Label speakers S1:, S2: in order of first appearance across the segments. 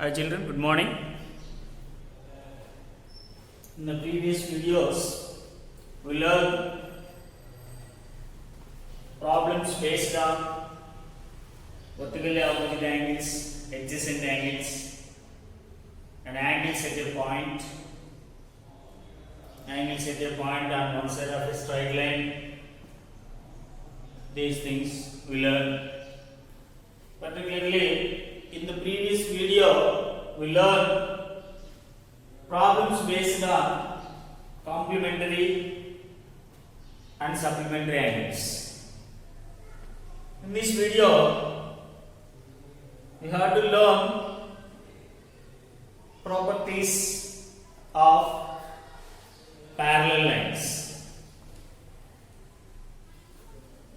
S1: Hi children, good morning. In the previous videos, we learned problems based on vertically opposite angles, adjacent angles, and angles at a point. Angles at a point on one side of a straight line. These things we learned. Particularly in the previous video, we learned problems based on complementary and supplementary angles. In this video, we have to learn properties of parallel lines.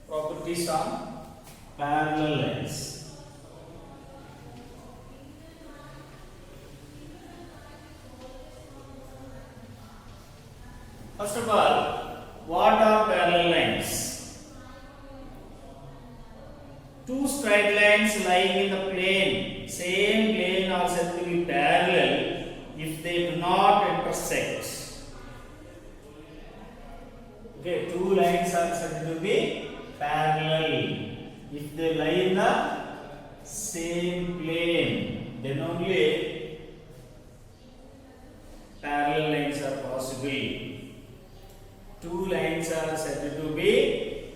S1: Properties of parallel lines. First of all, what are parallel lines? Two straight lines lying in the plane, same plane, are said to be parallel if they do not intersect. Okay, two lines are said to be parallel if they lie in the same plane, then only parallel lines are possible. Two lines are said to be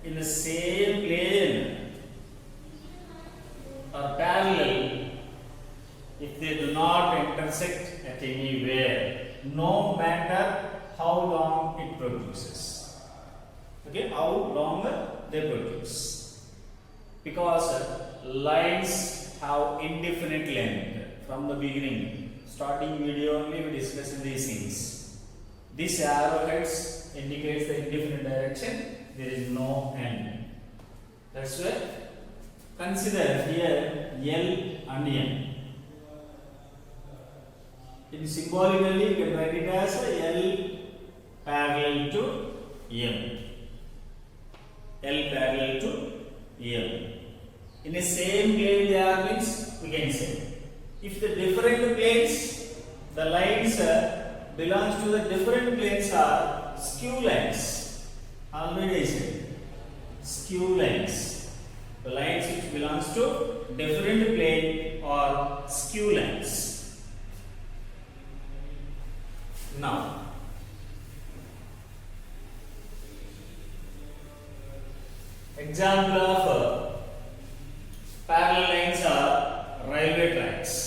S1: in the same plane or parallel if they do not intersect at anywhere, no matter how long it produces. Okay, how long they produce. Because lines have indefinite length from the beginning. Starting video only we discussed these things. This arrowheads indicates the indefinite direction. There is no end. That's why consider here L and M. In symbolically, we can write it as L parallel to M. L parallel to M. In the same plane they are means we can say. If the different planes, the lines belongs to the different planes are skew lines. Already I said skew lines. The lines which belongs to different plane are skew lines. Now, example of parallel lines are railway tracks.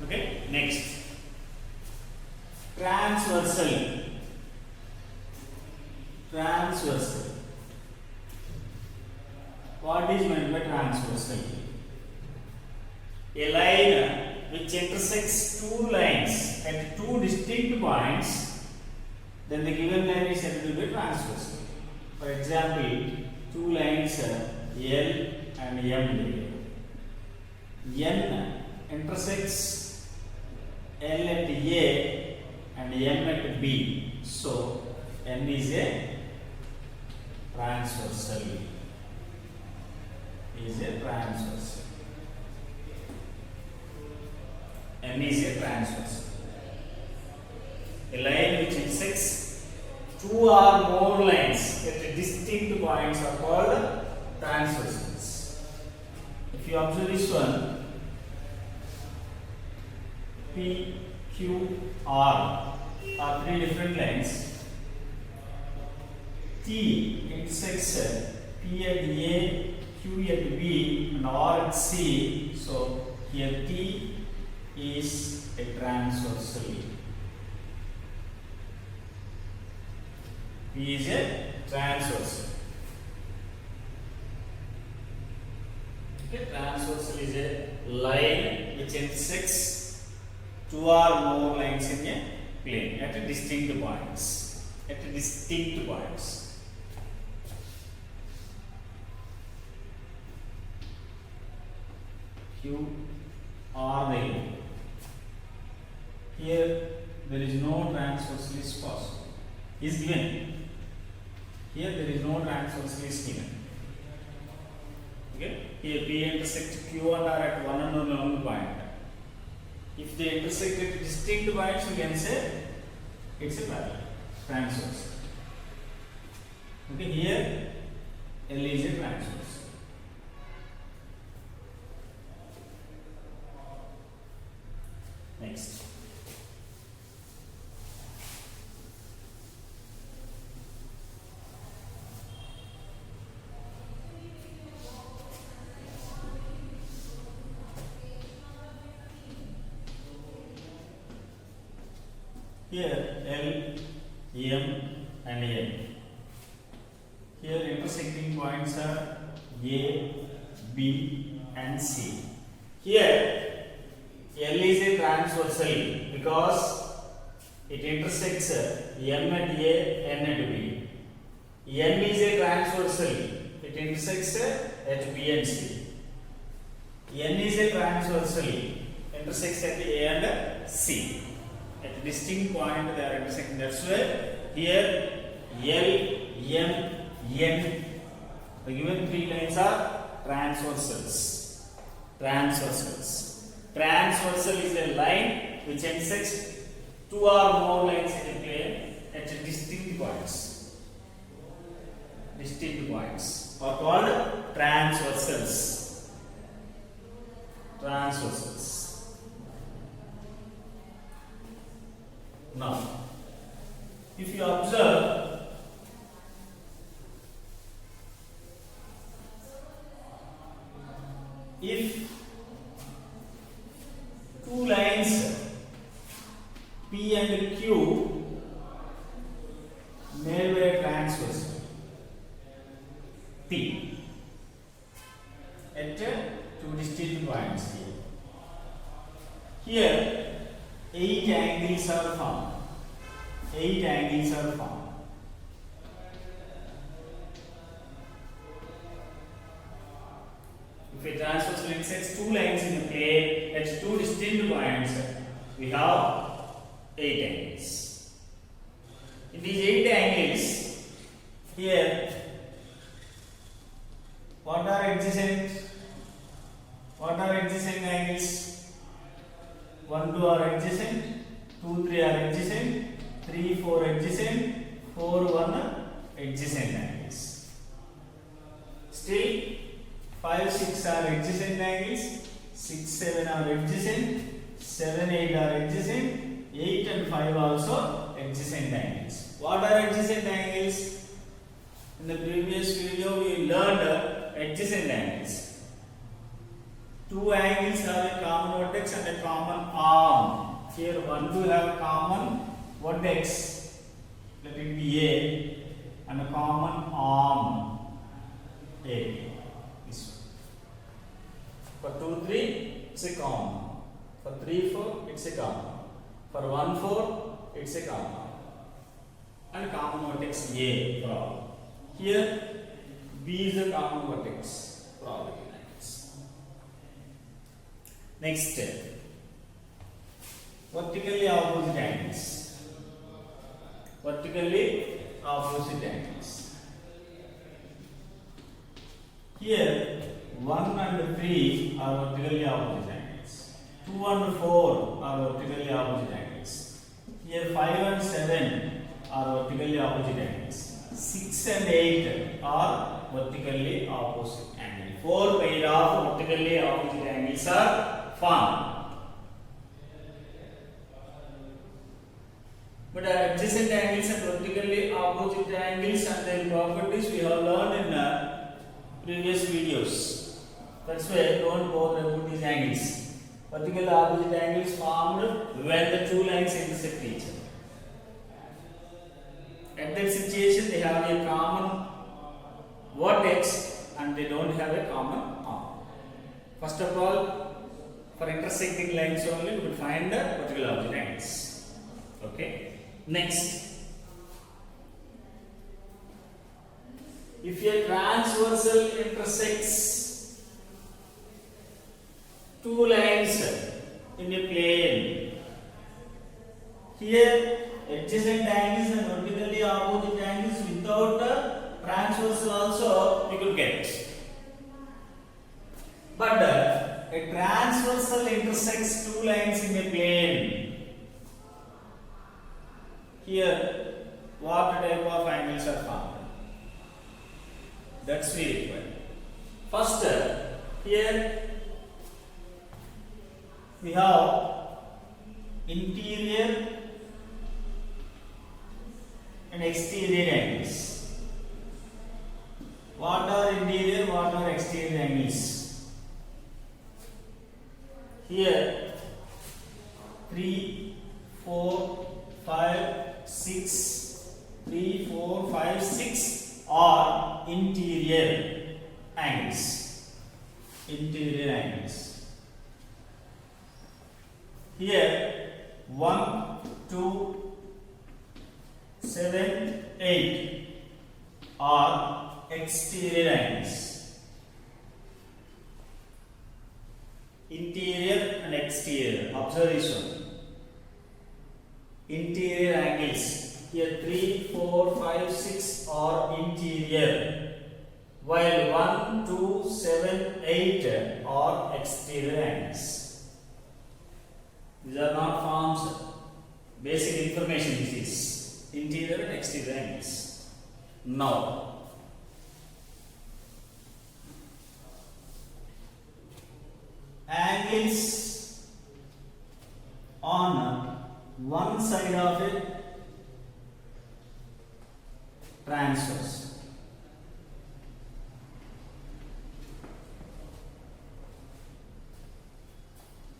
S1: Okay, next. Transversal. Transversal. What is meant by transversal? A line which intersects two lines at two distinct points, then the given line is said to be transversal. For example, two lines L and M. N intersects L at A and M at B. So, N is a transversal. N is a transversal. A line which intersects two or more lines at distinct points are called transversals. If you observe this one, P, Q, R are three different lines. T intersects P at A, Q at B, and R at C. So here T is a transversal. P is a transversal. Okay, transversal is a line which intersects two or more lines in a plane at distinct points. Q, R, A. Here there is no transversal is possible. Is given. Here there is no transversal is given. here P intersect Q and R at one and only one point. If they intersect at distinct points, we can say it's a parallel, transverse. Okay, here L is a transverse. Next. Here L, M and N. Here intersecting points are A, B and C. Here L is a transversal because it intersects M at A, N at B. M is a transversal, it intersects at B and C. N is a transversal, intersects at A and C. At a distinct point they are intersecting. That's why here L, M, N, the given three lines are transversals. Transversals. Transversal is a line which intersects two or more lines in a plane at distinct points. Distinct points are called transversals. Transversals. Now, if you observe, if two lines P and Q made by a transversal P at two distinct points here. Here 8 angles are formed. 8 angles are formed. If a transversal intersects two lines in a plane at two distinct points, we have 8 angles. In these 8 angles, here, what are adjacent? What are adjacent angles? 1, 2 are adjacent, 2, 3 are adjacent, 3, 4 adjacent, 4, 1 adjacent angles. Still, 5, 6 are adjacent angles, 6, 7 are adjacent, 7, 8 are adjacent, 8 and 5 also adjacent angles. What are adjacent angles? In the previous video, we learned adjacent angles. Two angles have a common vertex and a common arm. Here, 1, 2 have a common vertex, let it be A, and a common arm, A. This one. For 2, 3, it's a common. For 3, 4, it's a common. For 1, 4, it's a common. And common vertex A for all. Here, B is a common vertex for all. Next step, vertically opposite angles. Vertically opposite angles. Here 1 and 3 are vertically opposite angles. 2 and 4 are vertically opposite angles. Here 5 and 7 are vertically opposite angles. 6 and 8 are vertically opposite angles. 4 pair of vertically opposite angles are formed. But adjacent angles and vertically opposite angles and their properties we have learned in previous videos. That's why don't bother about these angles. Vertically opposite angles formed when the two lines intersect each other. At that situation, they have a common vertex and they don't have a common arm. First of all, for intersecting lines only, we will find the vertical opposite angles. Okay. Next, if a transversal intersects two lines in a plane, here adjacent angles and vertically opposite angles without the transversal also we could get. But a transversal intersects two lines in a plane. Here, what type of angles are found? That's we require. First, here we have interior and exterior angles. What are interior, what are exterior angles? Here 3, 4, 5, 6, 3, 4, 5, 6 are interior angles. Interior angles. Here 1, 2, 7, 8 are exterior angles. Interior and exterior. Observe this one. Interior angles. Here 3, 4, 5, 6 are interior, while 1, 2, 7, 8 are exterior angles. These are not forms. Basic information this is. Interior and exterior angles. Now, angles on one side of a transverse.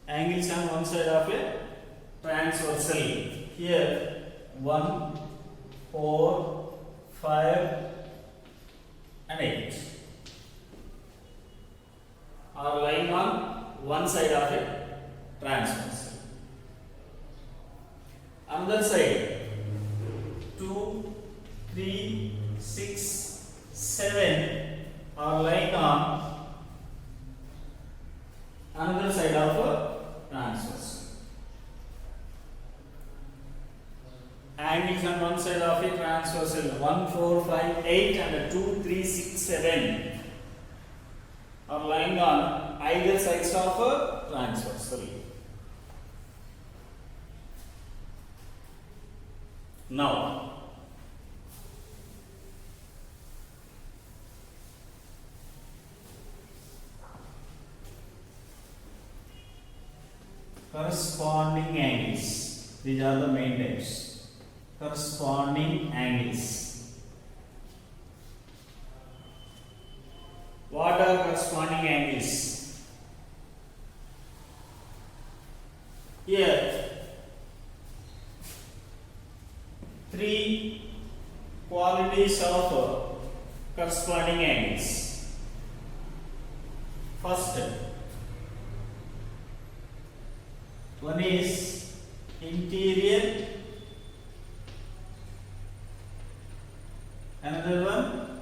S1: Angles on one side of a transversal. Here 1, 4, 5 and 8 are lying on one side of a transversal. Another side 2, 3, 6, 7 are lying on another side of a transversal. Angles on one side of a transversal 1, 4, 5, 8 and 2, 3, 6, 7 are lying on either sides of a transversal. Now, corresponding angles. These are the main types. Corresponding angles. What are corresponding angles? Here, 3 qualities of corresponding angles. First, one is interior, another one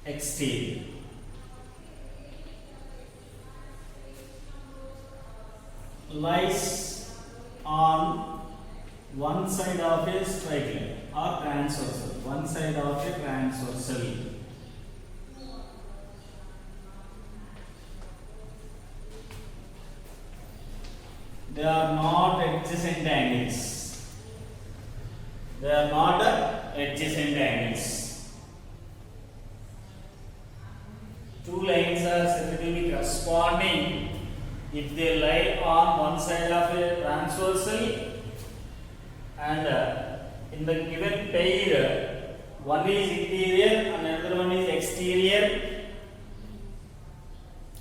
S1: exterior. Lies on one side of a straight line or transversal. One side of a transversal. They are not adjacent angles. They are not adjacent angles. Two lines are said to be corresponding if they lie on one side of a transversal and in the given pair, one is interior and another one is exterior.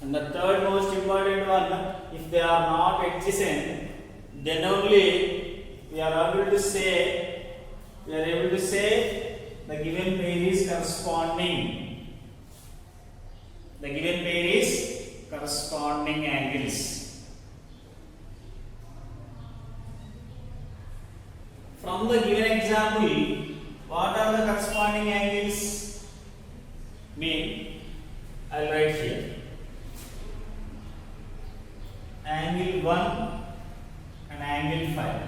S1: And the third most important one, if they are not adjacent, then only we are able to say the given pair is corresponding. The given pair is corresponding angles. From the given example, what are the corresponding angles? I'll write here. Angle 1 and angle 5.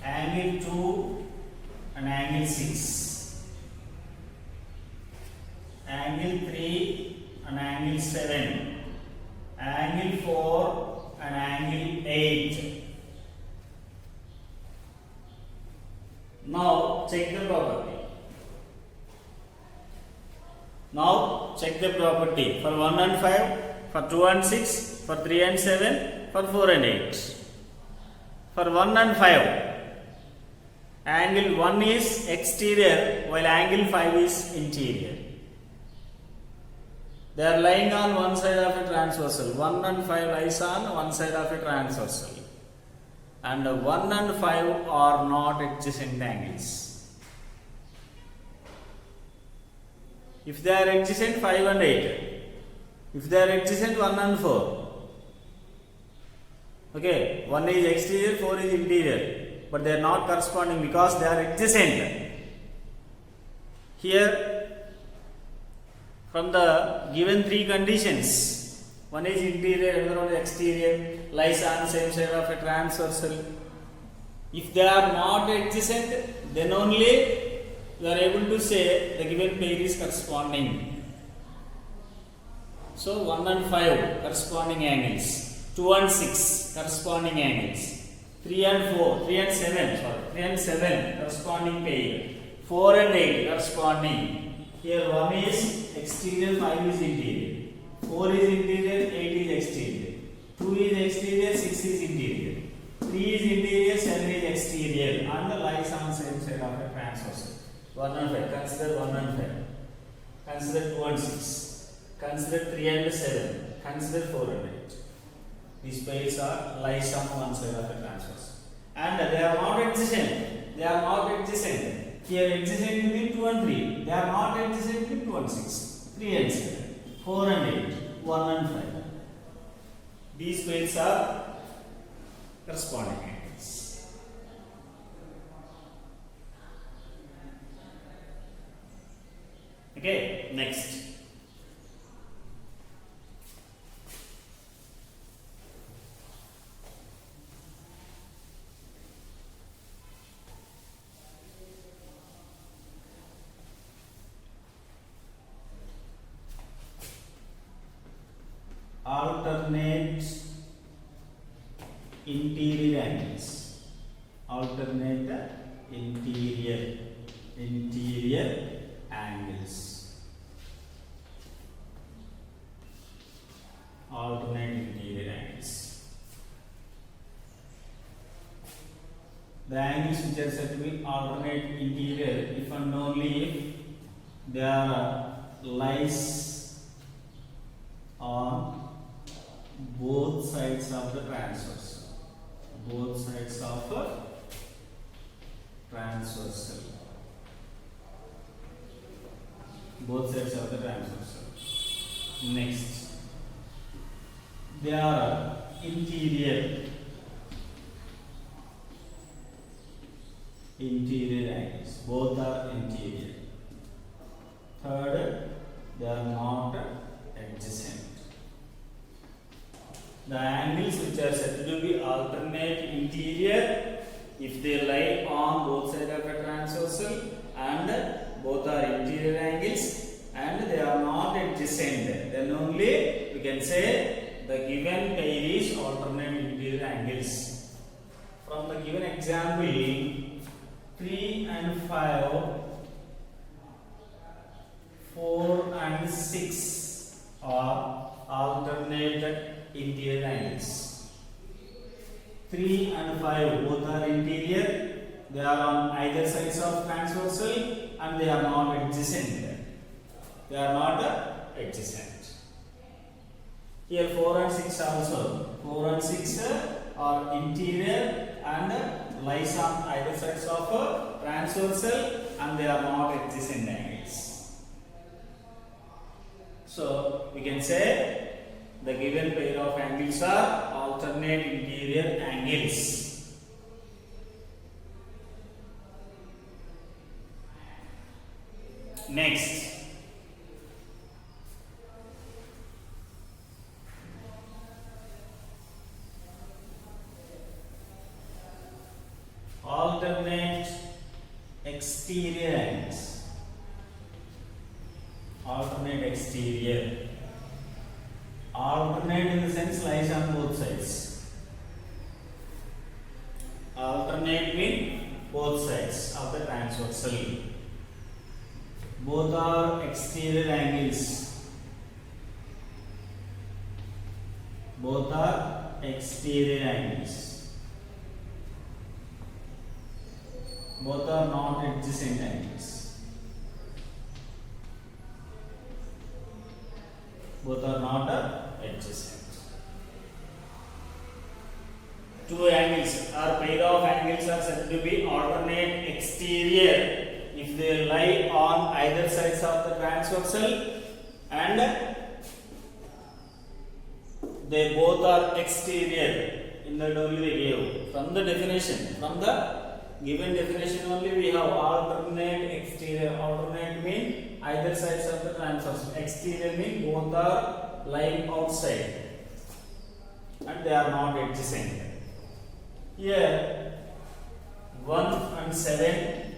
S1: Angle 2 and angle 6. angle 3 and angle 7, angle 4 and angle 8. Now check the property. Now check the property for 1 and 5, for 2 and 6, for 3 and 7, for 4 and 8. For 1 and 5, angle 1 is exterior while angle 5 is interior. They are lying on one side of a transversal. 1 and 5 lies on one side of a transversal. And 1 and 5 are not adjacent angles. If they are adjacent, 5 and 8. If they are adjacent, 1 and 4. Okay, 1 is exterior, 4 is interior. But they are not corresponding because they are adjacent. Here, from the given three conditions, one is interior, another one is exterior, lies on same side of a transversal. If they are not adjacent, then only you are able to say the given pair is corresponding. So 1 and 5 corresponding angles, 2 and 6 corresponding angles, 3 and 7 corresponding pair, 4 and 8 corresponding. Here 1 is exterior, 5 is interior, 4 is interior, 8 is exterior, 2 is exterior, 6 is interior, 3 is interior, 7 is exterior, and the lies on same side of a transversal. 1 and 5, consider 1 and 5, consider 2 and 6, consider 3 and 7, consider 4 and 8. These pairs are lies on one side of a transversal. And they are not adjacent. They are not adjacent. Here adjacent between 2 and 3. They are not adjacent between 2 and 6. 3 and 7. 4 and 8. 1 and 5. These pairs are corresponding angles. Okay, next. Alternate interior angles. Alternate interior angles. Alternate interior angles. The angles which are said to be alternate interior if and only if they are lies on both sides of the transversal. Both sides of a transversal. Both sides of the transversal. Next, they are interior angles. Both are interior. Third, they are not adjacent. The angles which are said to be alternate interior if they lie on both sides of a transversal and both are interior angles and they are not adjacent, then only we can say the given pair is alternate interior angles. From the given example, 3 and 5, 4 and 6 are alternate interior angles. 3 and 5 both are interior, they are on either sides of transversal and they are not adjacent. They are not adjacent. Here 4 and 6 also. 4 and 6 are interior and lies on either sides of transversal and they are not adjacent angles. So we can say the given pair of angles are alternate interior angles. Next, alternate exterior angles. alternate exterior. Alternate in the sense lies on both sides. Alternate means both sides of the transversal. Both are exterior angles. Both are exterior angles. Both are not adjacent angles. Both are not adjacent. Two angles or pair of angles are said to be alternate exterior if they lie on either sides of the transversal and they both are exterior. In that only they gave. From the definition, from the given definition only we have alternate exterior. Alternate mean either sides of the transversal. Exterior mean both are lying outside and they are not adjacent. Here 1 and 7,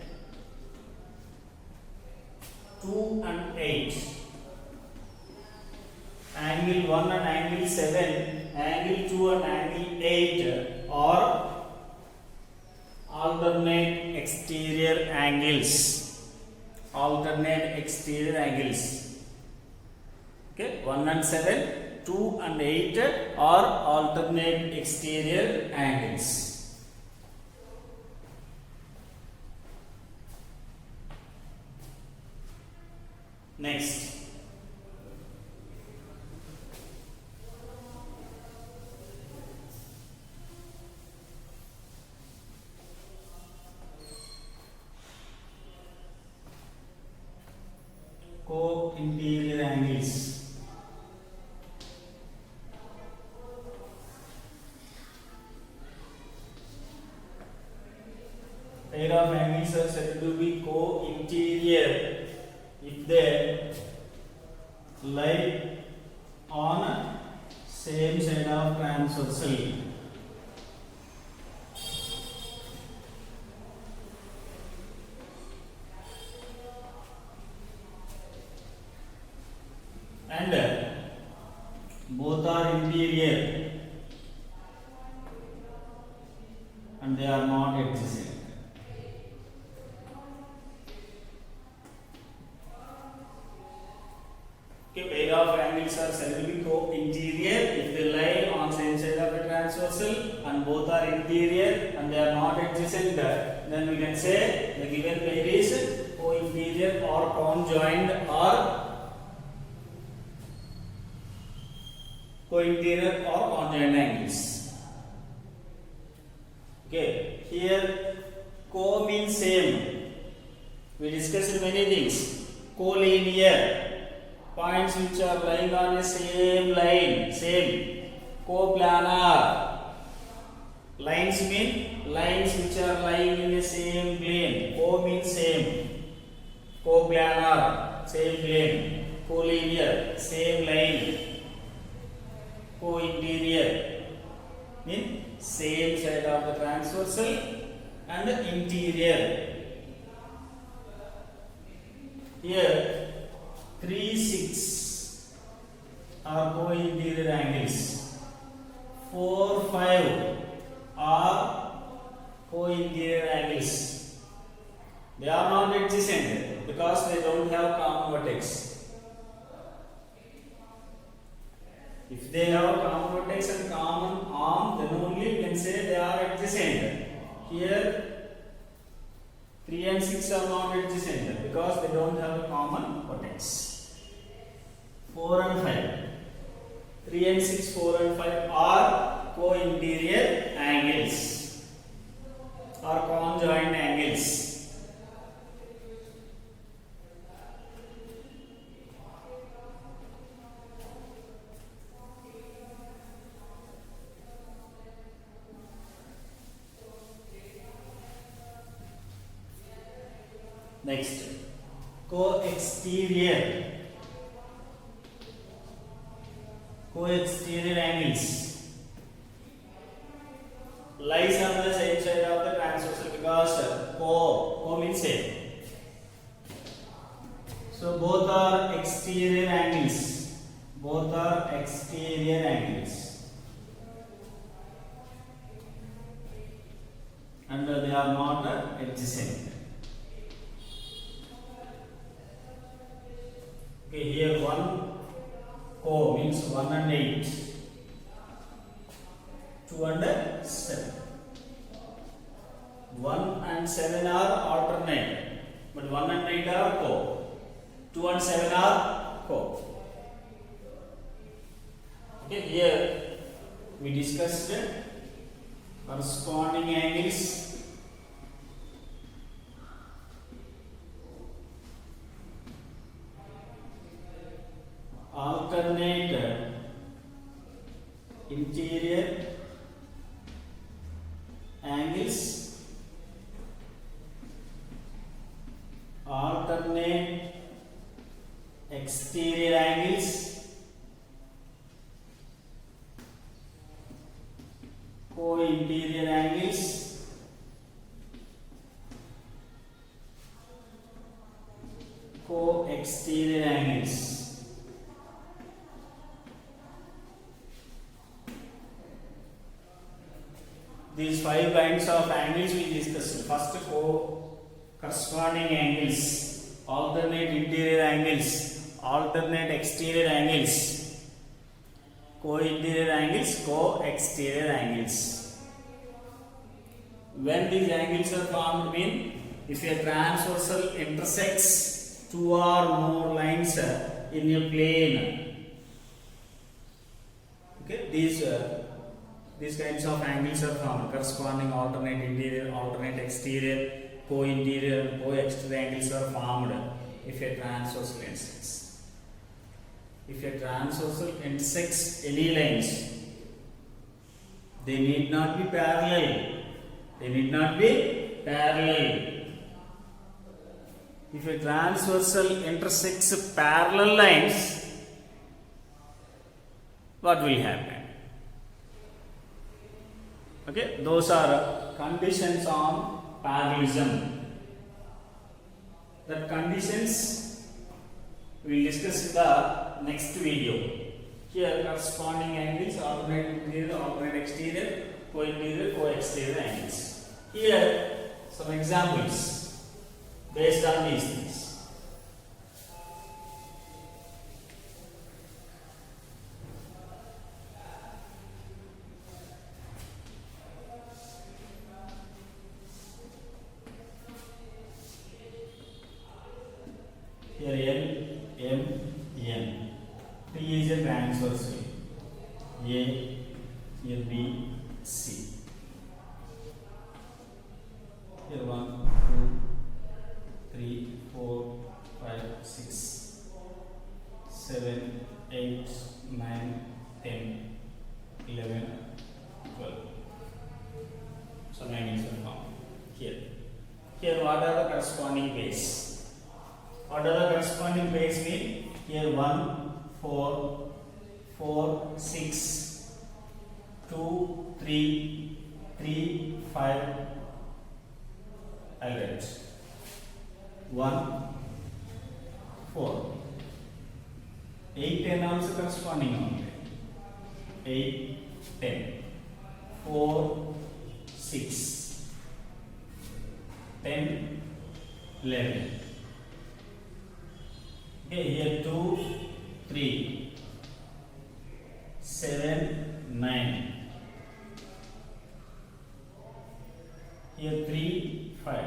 S1: 2 and 8. Angle 1 and angle 7, angle 2 and angle 8 are alternate exterior angles. Alternate exterior angles. Okay, 1 and 7, 2 and 8 are alternate exterior angles. Next. Co-interior angles. Pair of angles are said to be co-interior if they lie on same side of transversal. And both are interior and they are not adjacent. Okay, pair of angles are said to be co-interior if they lie on same side of the transversal and both are interior and they are not adjacent. Then we can say the given pair is co-interior or conjoined or co-interior or conjoined angles. Okay, here co means same. We discussed many things. Collinear, points which are lying on a same line, same. Coplanar, lines mean lines which are lying in the same plane. Co means same. Coplanar, same plane. Collinear, same line. Co-interior mean same side of the transversal and the interior. Here 3, 6 are co-interior angles. 4, 5 are co-interior angles. They are not adjacent because they don't have common vertex. If they have common vertex and common arm, then only we can say they are adjacent. Here 3 and 6 are not adjacent because they don't have a common vertex. 4 and 5. 3 and 6, 4 and 5 are co-interior angles or conjoined angles. Next, co-exterior. Co-exterior angles lies on the same side of the transversal because co means same. So both are exterior angles. Both are exterior angles. And they are not adjacent. Okay, here 1 co means 1 and 8. 2 and 7. 1 and 7 are alternate, but 1 and 8 are co. 2 and 7 are co. Okay, here we discussed corresponding angles. Alternate interior angles, alternate exterior angles, co-interior angles, co-exterior angles. These 5 kinds of angles we discussed. First, corresponding angles, alternate interior angles, alternate exterior angles, co-interior angles, co-exterior angles. When these angles are formed, mean if a transversal intersects 2 or more lines in a plane. Okay, these kinds of angles are formed. Corresponding alternate interior, alternate exterior, co-interior and co-exterior angles are formed if a transversal intersects. If a transversal intersects any lines, they need not be parallel. They need not be parallel. If a transversal intersects parallel lines, what will happen? Okay, those are conditions on parallelism. The conditions we will discuss in the next video. Here, corresponding angles, alternate interior, alternate exterior, co-interior, co-exterior angles. Here, some examples based on these things. Here L, M, N. T is a transversal. A, here B, C. Here 1, 2, 3, 4, 5, 6, 7, 8, 9, 10, 11, 12. So 9 is formed. Here. Here what are the corresponding base? What are the corresponding base mean? Here 1, 4, 4, 6, 2, 3, 3, 5. I'll write 1, 4. 8, 10 also corresponding only. 8, 10. 4, 6. 10, 11. Okay, here 2, 3, 7, 9. Here 3, 5.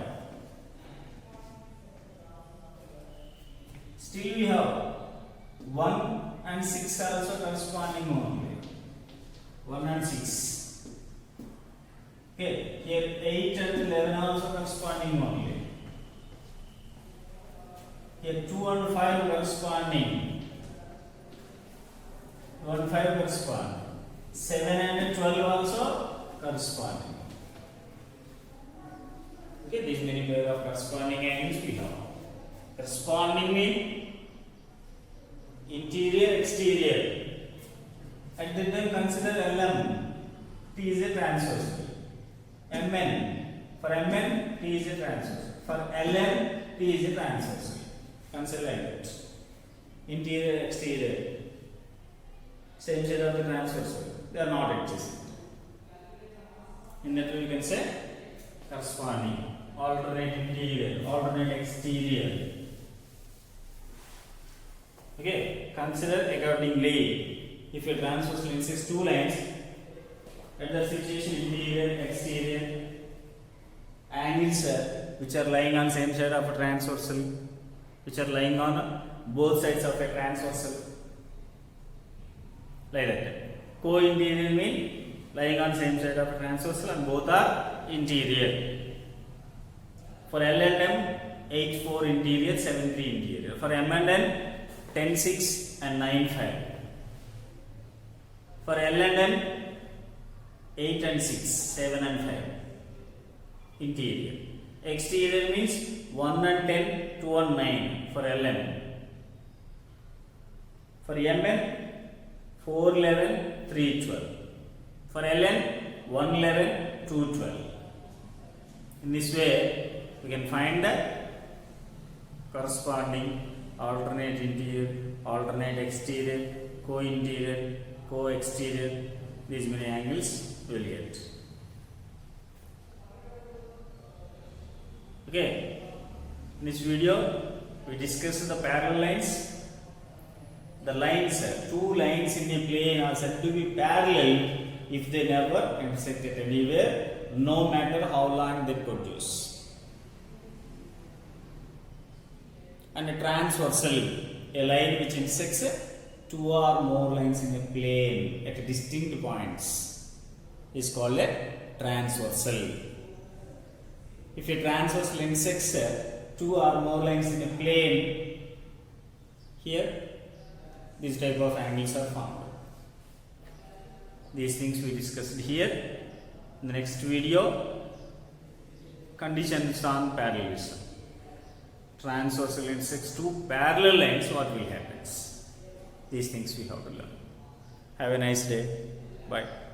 S1: Still we have 1 and 6 are also corresponding only. 1 and 6. Okay, here 8 and 11 are also corresponding only. Here 2 and 5 corresponding. 2 and 5 correspond. 7 and 12 also corresponding. Okay, these many pair of corresponding angles we have. Corresponding means interior, exterior. At that time consider LM. T is a transversal. MN. For MN, T is a transversal. For LN, T is a transversal. Consider like that. Interior, exterior, same side of the transversal, they are not adjacent. In that way, you can say corresponding, alternate interior, alternate exterior. Okay, consider accordingly. If your transversal insists two lines, at the situation interior, exterior, angles which are lying on same side of a transversal, which are lying on both sides of a transversal, like that. Co-interior mean lying on same side of a transversal and both are interior. For L and M, 8-4 interior, 7-3 interior. For M and N, 10-6 and 9-5. For L and M, 8 and 6, 7 and 5 interior. Exterior means 1 and 10, 2 and 9 for LM. For MN, 4, 11, 3, 12. For LN, 1, 11, 2, 12. In this way, we can find the corresponding alternate interior, alternate exterior, co-interior, co-exterior. These many angles we will get. Okay, in this video we discussed the parallel lines. The lines, two lines in a plane are said to be parallel if they never intersect at anywhere, no matter how long they produce. And a transversal, a line which intersects two or more lines in a plane at distinct points, is called a transversal. If a transversal intersects two or more lines in a plane, here these type of angles are formed. These things we discussed here. In the next video, conditions on parallelism. Transversal intersects two parallel lines, what will happen? These things we have to learn. Have a nice day. Bye.